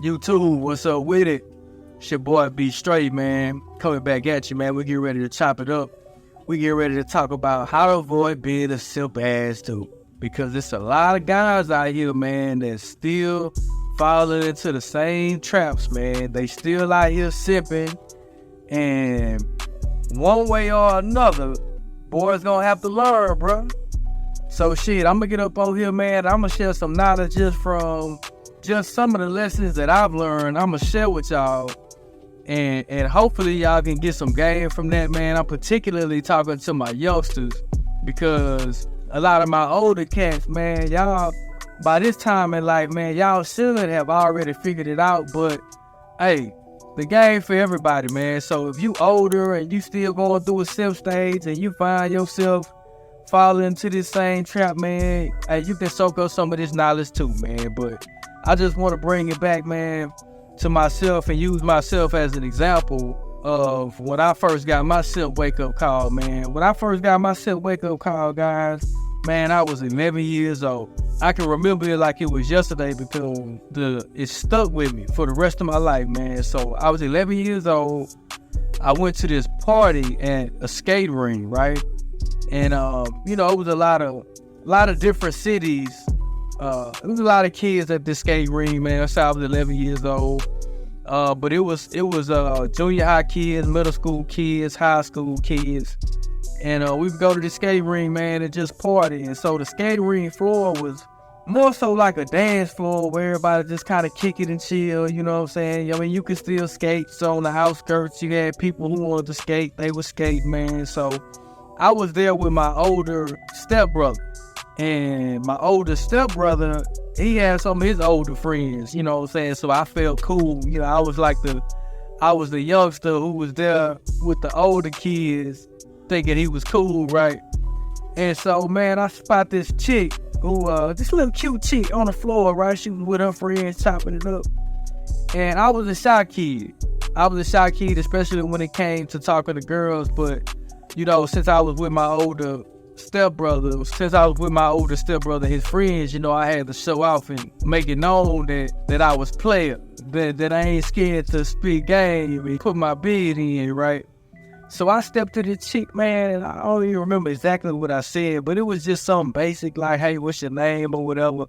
YouTube, what's up with it? It's your boy B Straight, man. Coming back at you, man. We get ready to chop it up. We get ready to talk about how to avoid being a simp ass too. Because there's a lot of guys out here, man, that still falling into the same traps, man. They still out here simping. And one way or another, boys gonna have to learn, bro. So shit, I'm gonna get up on here, man. I'm gonna share some knowledge from some of the lessons that I've learned. I'm gonna share with y'all, and hopefully y'all can get some game from that, man. I'm particularly talking to my youngsters because a lot of my older cats, man, y'all by this time in life, man, y'all should have already figured it out. But hey, the game for everybody, man. So if you older and you still going through a simp stage and you find yourself falling into this same trap, man, hey, you can soak up some of this knowledge too, man. But I just want to bring it back, man, to myself and use myself as an example of when I first got my simp wake-up call, man. When I first got my simp wake-up call, guys, man, I was 11 years old. I can remember it like it was yesterday because it stuck with me for the rest of my life, man. So I was 11 years old. I went to this party at a skate ring, right? And it was a lot of different cities. There was a lot of kids at this skate ring, man. So I was 11 years old. But it was junior high kids, middle school kids, high school kids. And we would go to the skate ring, man, and just party. And so the skate ring floor was more so like a dance floor where everybody just kind of kick it and chill, you know what I'm saying? I mean, you could still skate. So on the outskirts, you had people who wanted to skate. They would skate, man. So I was there with my older stepbrother. And my older stepbrother, he had some of his older friends, you know what I'm saying? So I felt cool. You know, I was the youngster who was there with the older kids thinking he was cool, right? And so, man, I spot this chick who, this little cute chick on the floor, right? She was with her friends chopping it up. And I was a shy kid. Especially when it came to talking to girls. But, you know, since I was with my older stepbrother, and his friends, you know, I had to show off and make it known that I was player, that I ain't scared to speak game and put my bid in, right? So I stepped to the chick, man, and I don't even remember exactly what I said, but it was just something basic like, hey, what's your name or whatever.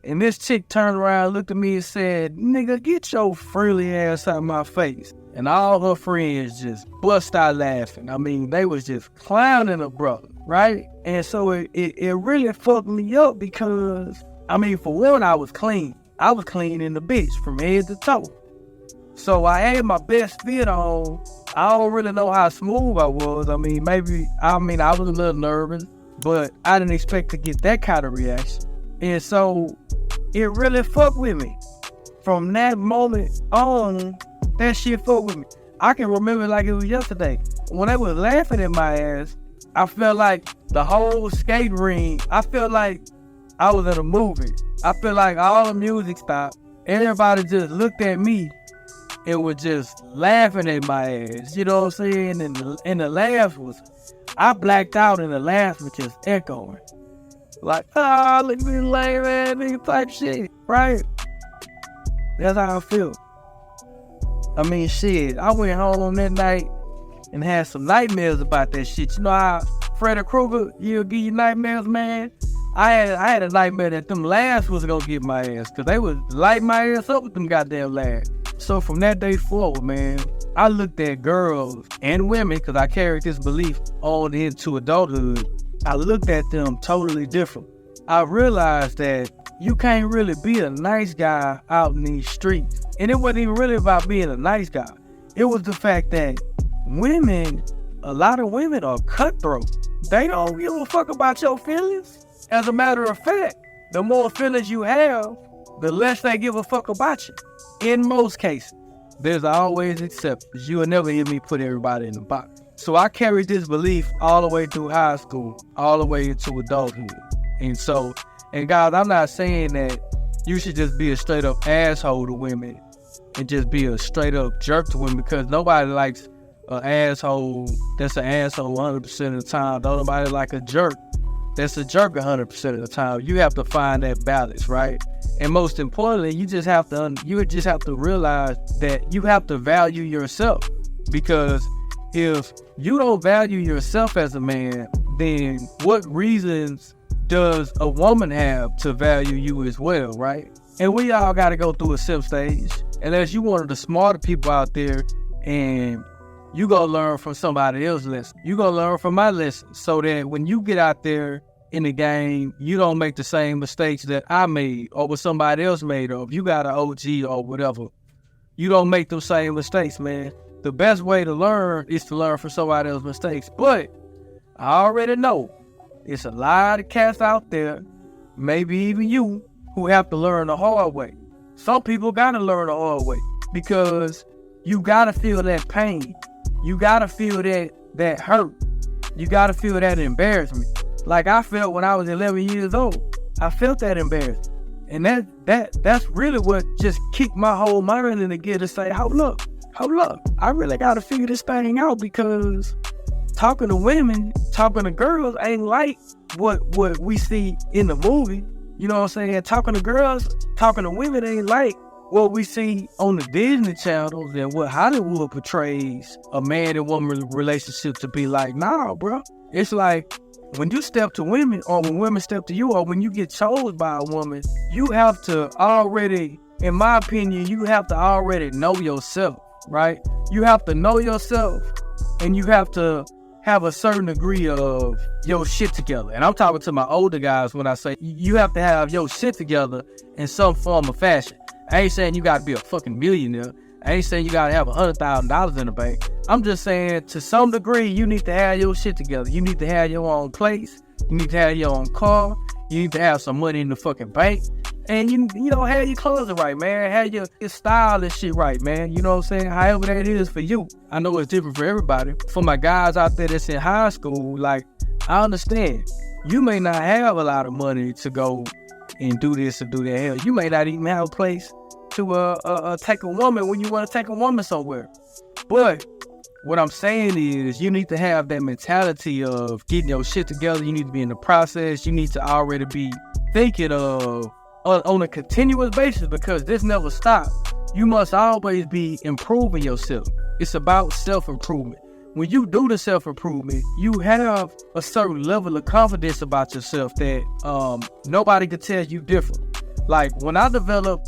And this chick turned around, looked at me and said, nigga, get your friendly ass out of my face. And all her friends just bust out laughing. I mean, they was just clowning her brother, right? And so it really fucked me up because, I mean, for one, I was clean. I was clean in the bitch from head to toe. So I had my best fit on. I don't really know how smooth I was. I was a little nervous, but I didn't expect to get that kind of reaction. And so it really fucked with me. From that moment on, that shit fucked with me. I can remember like it was yesterday. When they was laughing at my ass, I felt like the whole skate ring, I felt like I was in a movie. I felt like all the music stopped. Everybody just looked at me and was just laughing at my ass. You know what I'm saying? And the laugh was, I blacked out and the laugh was just echoing. Like, look at this lame ass nigga type shit, right? That's how I feel. I mean, shit, I went home on that night and had some nightmares about that shit. You know how Freddy Krueger, he'll give you nightmares, man? I had a nightmare that them laughs was gonna get my ass, cause they would light my ass up with them goddamn laughs. So from that day forward, man, I looked at girls and women, cause I carried this belief on into adulthood. I looked at them totally different. I realized that you can't really be a nice guy out in these streets. And it wasn't even really about being a nice guy. It was the fact that a lot of women are cutthroat. They don't give a fuck about your feelings. As a matter of fact, the more feelings you have, the less they give a fuck about you. In most cases, there's always exceptions. You will never hear me put everybody in the box. So I carried this belief all the way through high school, all the way into adulthood. And guys, I'm not saying that you should just be a straight up asshole to women and just be a straight up jerk to women, because nobody likes an asshole that's an asshole 100% of the time. Don't nobody like a jerk. that's a jerk 100% of the time. You have to find that balance, right? And most importantly, you just have to realize that you have to value yourself, because if you don't value yourself as a man, then what reasons does a woman have to value you as well, right? And we all got to go through a simp stage. Unless you one of the smarter people out there and you gonna learn from somebody else's lesson. You gonna learn from my lesson, so that when you get out there in the game, you don't make the same mistakes that I made or what somebody else made. Or if you got an OG or whatever, you don't make those same mistakes, man. The best way to learn is to learn from somebody else's mistakes. But I already know it's a lot of cats out there, maybe even you, who have to learn the hard way. Some people gotta learn the hard way, because you gotta feel that pain. You gotta feel that hurt. You gotta feel that embarrassment. Like I felt when I was 11 years old. I felt that embarrassment. And that's really what just kicked my whole mind into gear to say, hold up. I really gotta figure this thing out, because talking to women, talking to girls ain't like what we see in the movie. You know what I'm saying? Talking to girls, talking to women ain't like what we see on the Disney channels and what Hollywood portrays a man and woman relationship to be like. Nah, bro. It's like when you step to women, or when women step to you, or when you get chosen by a woman, you have to already, in my opinion, you have to already know yourself, right? You have to know yourself, and you have to have a certain degree of your shit together. And I'm talking to my older guys when I say you have to have your shit together in some form of fashion. I ain't saying you gotta be a fucking millionaire. I ain't saying you gotta have $100,000 in the bank. I'm just saying, to some degree, you need to have your shit together. You need to have your own place. You need to have your own car. You need to have some money in the fucking bank. And you know, have your clothes right, man. Have your style and shit right, man. You know what I'm saying? However that is for you. I know it's different for everybody. For my guys out there that's in high school, like, I understand. You may not have a lot of money to go and do this or do that. Hell, you may not even have a place to take a woman when you want to take a woman somewhere. But what I'm saying is, you need to have that mentality of getting your shit together. You need to be in the process. You need to already be thinking of on a continuous basis, because this never stops. You must always be improving yourself. It's about self-improvement. When you do the self-improvement, you have a certain level of confidence about yourself that nobody could tell you different. Like when I really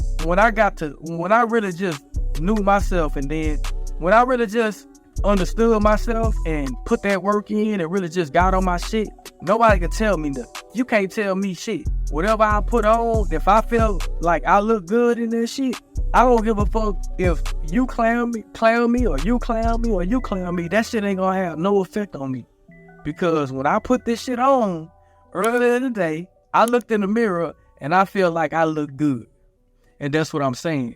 just knew myself, and then when I really just understood myself and put that work in and really just got on my shit, nobody could tell me nothing. You can't tell me shit. Whatever I put on, if I feel like I look good in that shit, I don't give a fuck if you clown me, or you clown me, or you clown me. That shit ain't gonna have no effect on me. Because when I put this shit on earlier in the day, I looked in the mirror and I feel like I look good. And that's what I'm saying.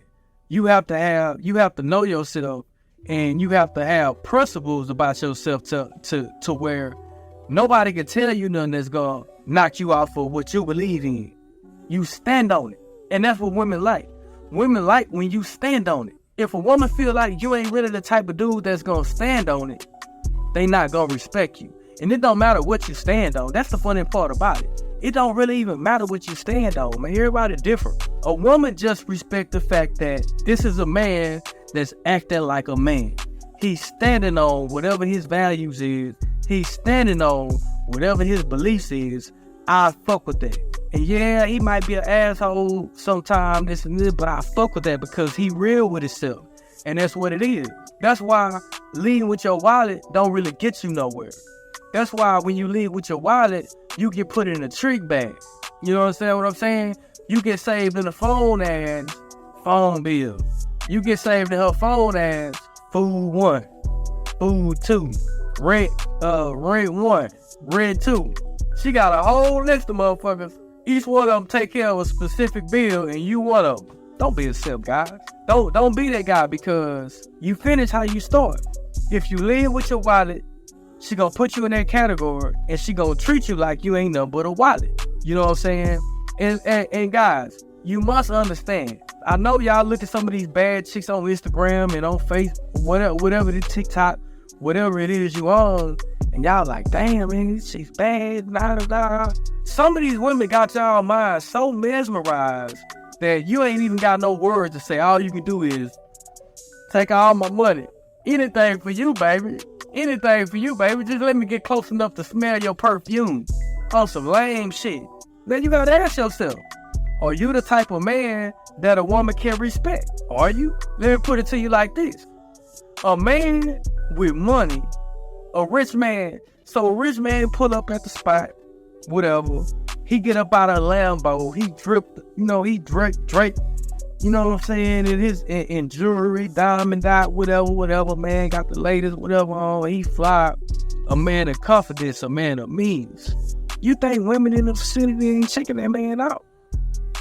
You have to know yourself, and you have to have principles about yourself to where nobody can tell you nothing that's gonna knock you out for what you believe in. You stand on it. And that's what women like. Women like when you stand on it. If a woman feel like you ain't really the type of dude that's gonna stand on it, they not gonna respect you. And it don't matter what you stand on. That's the funny part about it. It don't really even matter what you stand on, man. Everybody different. A woman just respect the fact that this is a man that's acting like a man. He's standing on whatever his values is. He's standing on whatever his beliefs is. I fuck with that. And yeah, he might be an asshole sometime, this and this, but I fuck with that because he real with himself. And that's what it is. That's why leading with your wallet don't really get you nowhere. That's why when you lead with your wallet, you get put in a trick bag. You know what I'm saying? You get saved in the phone as phone bill. You get saved in her phone as food 1, food 2, rent 1, rent 2. She got a whole list of motherfuckers. Each one of them take care of a specific bill, and you one of them. Don't be a simp, guys. Don't be that guy, because you finish how you start. If you lead with your wallet, she gonna put you in that category, and she gonna treat you like you ain't nothing but a wallet. You know what I'm saying? And guys, you must understand. I know y'all look at some of these bad chicks on Instagram and on Facebook, whatever the TikTok, whatever it is you on, And y'all like, damn, man, she's bad, Some of these women got y'all mind so mesmerized that you ain't even got no words to say. All you can do is take all my money. Anything for you, baby. Anything for you, baby. Just let me get close enough to smell your perfume. On some lame shit. Then you gotta ask yourself, are you the type of man that a woman can respect? Are you? Let me put it to you like this. A man with money, a rich man. So a rich man pull up at the spot, whatever. He get up out of Lambo. He dripped, he draped, you know what I'm saying, in jewelry, diamond dot, whatever, man. Got the latest, whatever on. He fly. A man of confidence, a man of means. You think women in the vicinity ain't checking that man out?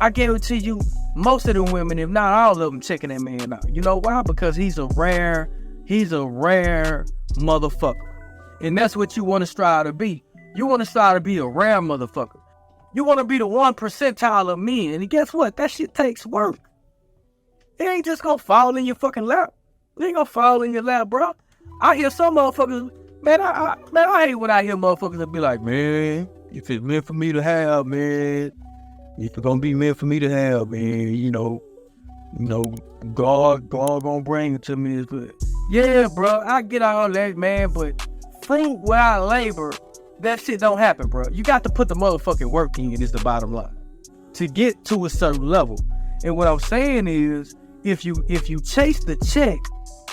I guarantee you, most of the women, if not all of them, checking that man out. You know why? Because he's a rare motherfucker. And that's what you want to strive to be. You want to strive to be a rare motherfucker. You want to be the 1 percentile of men. And guess what? That shit takes work. It ain't just gonna fall in your fucking lap. It ain't gonna fall in your lap, bro. I hear some motherfuckers, man, I hate when I hear motherfuckers that be like, man, if it's meant for me to have, man, if it's gonna be meant for me to have, man, God gonna bring it to me. Yeah, bro, I get all that, man, but fruit without labor, that shit don't happen, bro. You got to put the motherfucking work in, is the bottom line, to get to a certain level. And what I'm saying is, if you chase the check,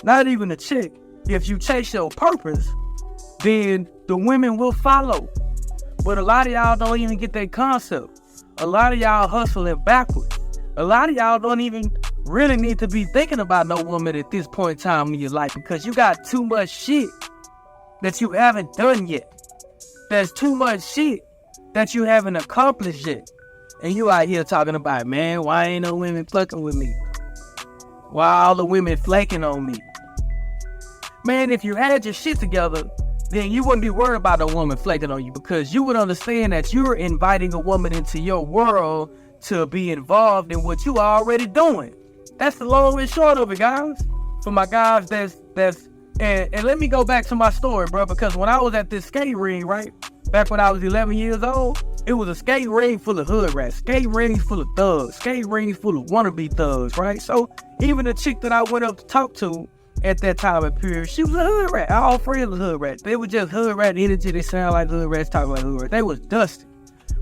not even the check, if you chase your purpose, then the women will follow. But a lot of y'all don't even get that concept. A lot of y'all hustling backwards. A lot of y'all don't even really need to be thinking about no woman at this point in time in your life, because you got too much shit that you haven't done yet. There's too much shit that you haven't accomplished yet. And you out here talking about, man, why ain't no women fucking with me? Why all the women flaking on me? Man, if you had your shit together, then you wouldn't be worried about a woman flaking on you, because you would understand that you're inviting a woman into your world to be involved in what you are already doing. That's the long and short of it, guys. For my guys, and let me go back to my story, bro, because when I was at this skate ring, right, back when I was 11 years old, it was a skate ring full of hood rats, skate ring full of thugs, skate ring full of wannabe thugs, right? So even the chick that I went up to talk to at that time and period, she was a hood rat. All friends were hood rats. They were just hood rat energy. They sound like hood rats, talking like hood rats. They was dusty.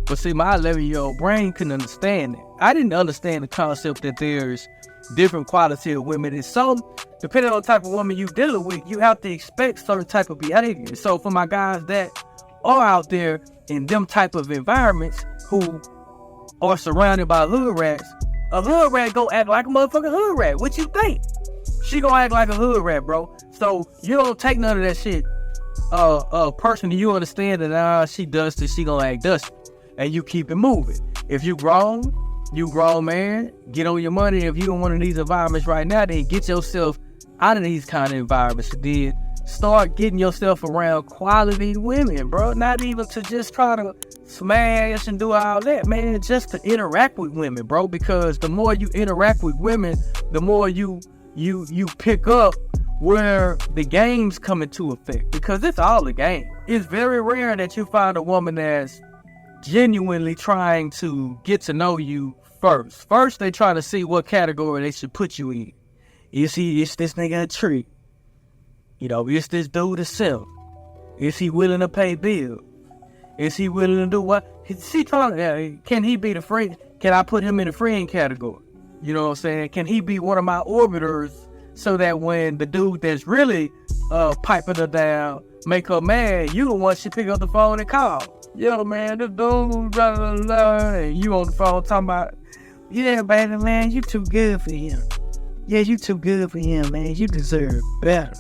But see, my 11-year-old brain couldn't understand that. I didn't understand the concept that there's different quality of women. And some, depending on the type of woman you dealing with, you have to expect certain type of behavior. So for my guys that are out there in them type of environments who are surrounded by hood rats, a hood rat go act like a motherfucking hood rat. What you think? She gonna act like a hood rat, bro. So you don't take none of that shit personally. You understand that she dusty, she gonna act dusty, and you keep it moving. If you grown man, get on your money. If you in one of these environments right now, then get yourself out of these kind of environments. Then start getting yourself around quality women, bro. Not even to just try to smash and do all that, man. Just to interact with women, bro. Because the more you interact with women, the more you pick up where the games come into effect. Because it's all a game. It's very rare that you find a woman that's genuinely trying to get to know you first. First, they try to see what category they should put you in. Is this nigga a tree? Is this dude a simp? Is he willing to pay bills? Is he willing to do what? Can he be the friend? Can I put him in the friend category? You know what I'm saying? Can he be one of my orbiters so that when the dude that's really piping her down, make her mad, you the one should pick up the phone and call. Yo, man, this dude, blah, blah, blah, and you on the phone talking about, yeah, baby, man, you too good for him. Yeah, you too good for him, man. You deserve better.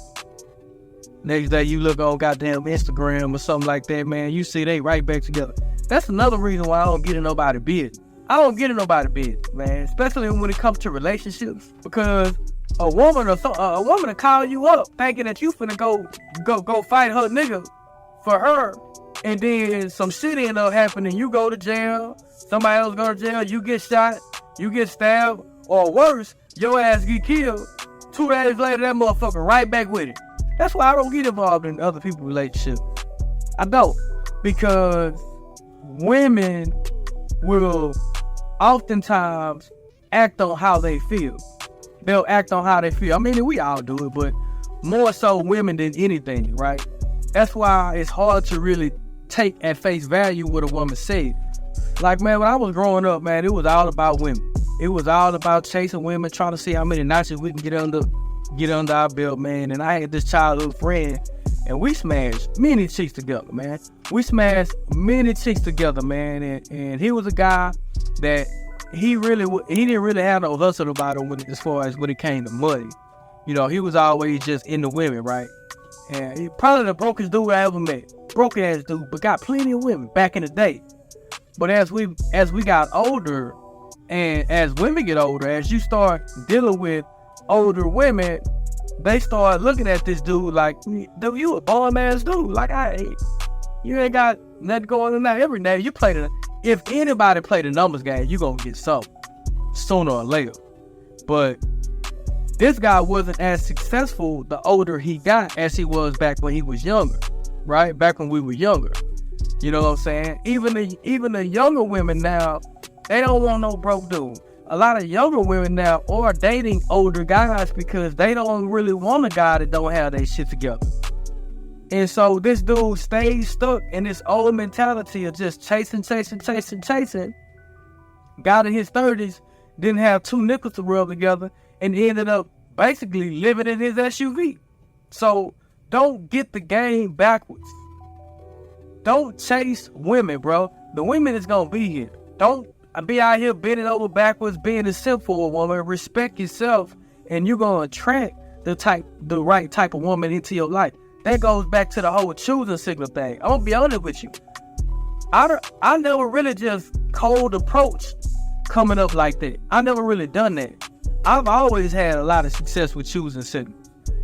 Next day you look on goddamn Instagram or something like that, man, you see they right back together. That's another reason why I don't get in nobody's business. I don't get in nobody's business, man, especially when it comes to relationships, because a woman will call you up thinking that you finna go fight her nigga for her, and then some shit end up happening. You go to jail, somebody else go to jail, you get shot, you get stabbed, or worse, your ass get killed. 2 days later, that motherfucker right back with it. That's why I don't get involved in other people's relationships. I don't. Because women will oftentimes act on how they feel. They'll act on how they feel. I mean, we all do it, but more so women than anything, right? That's why it's hard to really take at face value what a woman said. Like, man, when I was growing up, man, it was all about women. It was all about chasing women, trying to see how many notches we can get under our belt, man. And I had this childhood friend, and we smashed many chicks together, man. We smashed many chicks together, man. And he was a guy that he didn't really have no hustle about him as far as when it came to money. You know, he was always just into women, right? And he probably the brokest dude I ever met. Broke ass dude, but got plenty of women back in the day. But as we got older, and as women get older, as you start dealing with older women, they start looking at this dude like, dude, you a bomb ass dude. Like, you ain't got nothing going on now. Every day you play if anybody play the numbers game, you gonna get something sooner or later. But this guy wasn't as successful the older he got as he was back when he was younger, right? Back when we were younger. You know what I'm saying? Even the younger women now, they don't want no broke dude. A lot of younger women now are dating older guys because they don't really want a guy that don't have their shit together. And so this dude stays stuck in this old mentality of just chasing. Got in his 30s, didn't have two nickels to rub together, and ended up basically living in his SUV. So don't get the game backwards. Don't chase women, bro. The women is gonna be here. Don't be out here bending over backwards, being a simp for a woman. Respect yourself, and you're gonna attract the right type of woman into your life. That goes back to the whole choosing signal thing. I'm gonna be honest with you. I never really just cold approach coming up like that. I never really done that. I've always had a lot of success with choosing signals.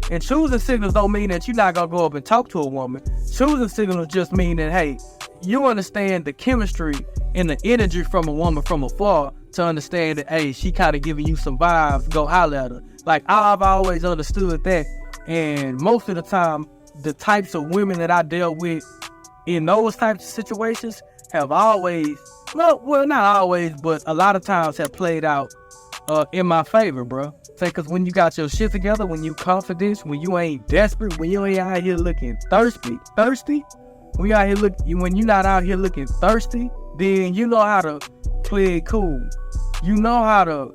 And choosing signals don't mean that you're not gonna go up and talk to a woman. Choosing signals just mean that, hey, you understand the chemistry and the energy from a woman from afar to understand that, hey, she kind of giving you some vibes, go holler at her. Like, I've always understood that. And most of the time, the types of women that I dealt with in those types of situations have always, well, not always, but a lot of times have played out in my favor, bro. Say, cause when you got your shit together, when you confident, when you ain't desperate, when you ain't out here looking thirsty, when you're not out here looking thirsty, then you know how to play it cool. You know how to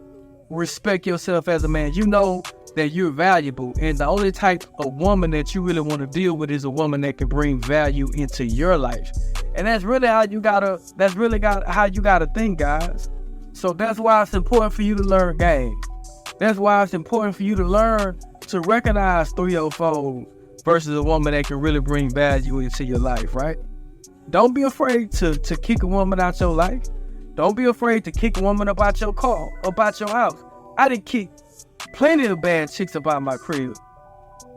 respect yourself as a man. You know that you're valuable, and the only type of woman that you really want to deal with is a woman that can bring value into your life. And that's really how you gotta think, guys. So that's why it's important for you to learn game. That's why it's important for you to learn to recognize 304 versus a woman that can really bring value into your life, right? Don't be afraid to kick a woman out your life. Don't be afraid to kick a woman up out your car, up out your house. I done kicked plenty of bad chicks up out my crib.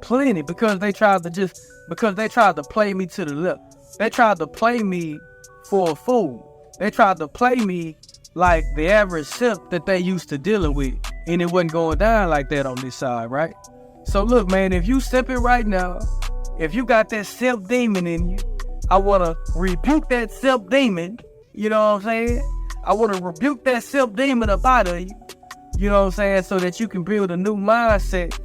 Plenty, because they tried to play me to the left. They tried to play me for a fool. They tried to play me like the average simp that they used to dealing with. And it wasn't going down like that on this side, right? So look, man, if you simping right now, if you got that simp demon in you, I want to rebuke that simp demon. You know what I'm saying? I want to rebuke that simp demon up out of you. You know what I'm saying? So that you can build a new mindset,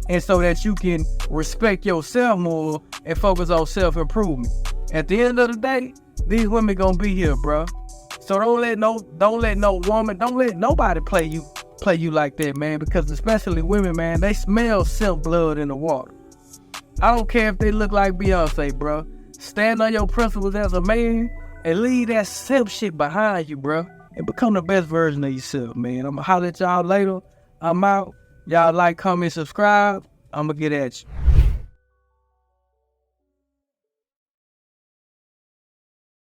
and so that you can respect yourself more and focus on self-improvement. At the end of the day, these women gonna be here, bro. So don't let no woman, don't let nobody play you like that, man. Because especially women, man, they smell simp blood in the water. I don't care if they look like Beyonce, bro. Stand on your principles as a man and leave that simp shit behind you, bro. And become the best version of yourself, man. I'm gonna holler at y'all later. I'm out. Y'all like, comment, subscribe. I'm gonna get at you.